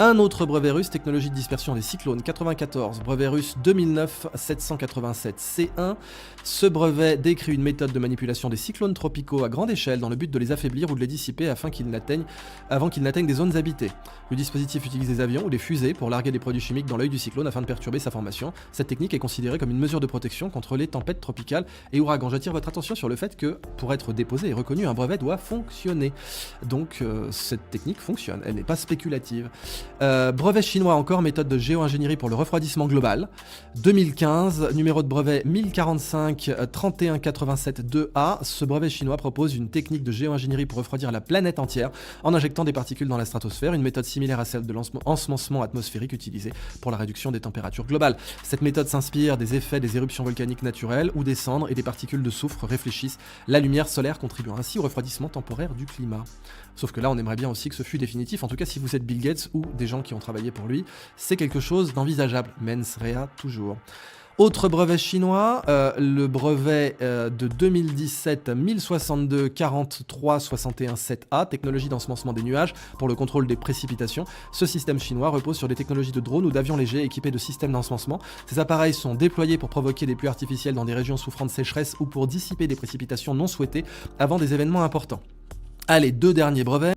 Un autre brevet russe, technologie de dispersion des cyclones 94, brevet russe 2009-787C1. Ce brevet décrit une méthode de manipulation des cyclones tropicaux à grande échelle dans le but de les affaiblir ou de les dissiper avant qu'ils n'atteignent des zones habitées. Le dispositif utilise des avions ou des fusées pour larguer des produits chimiques dans l'œil du cyclone afin de perturber sa formation. Cette technique est considérée comme une mesure de protection contre les tempêtes tropicales et ouragans. J'attire votre attention sur le fait que, pour être déposé et reconnu, un brevet doit fonctionner. Donc cette technique fonctionne, elle n'est pas spéculative. Brevet chinois encore, méthode de géo-ingénierie pour le refroidissement global. 2015, numéro de brevet 1045-3187-2A. Ce brevet chinois propose une technique de géo-ingénierie pour refroidir la planète entière en injectant des particules dans la stratosphère, une méthode similaire à celle de l'ensemencement atmosphérique utilisée pour la réduction des températures globales. Cette méthode s'inspire des effets des éruptions volcaniques naturelles où des cendres et des particules de soufre réfléchissent la lumière solaire, contribuant ainsi au refroidissement temporaire du climat. Sauf que là, on aimerait bien aussi que ce fût définitif. En tout cas, si vous êtes Bill Gates ou des gens qui ont travaillé pour lui, c'est quelque chose d'envisageable. Mens rea toujours. Autre brevet chinois, le brevet de 2017 1062 43 61 7A, technologie d'ensemencement des nuages pour le contrôle des précipitations. Ce système chinois repose sur des technologies de drones ou d'avions légers équipés de systèmes d'ensemencement. Ces appareils sont déployés pour provoquer des pluies artificielles dans des régions souffrant de sécheresse ou pour dissiper des précipitations non souhaitées avant des événements importants. Allez, 2 derniers brevets.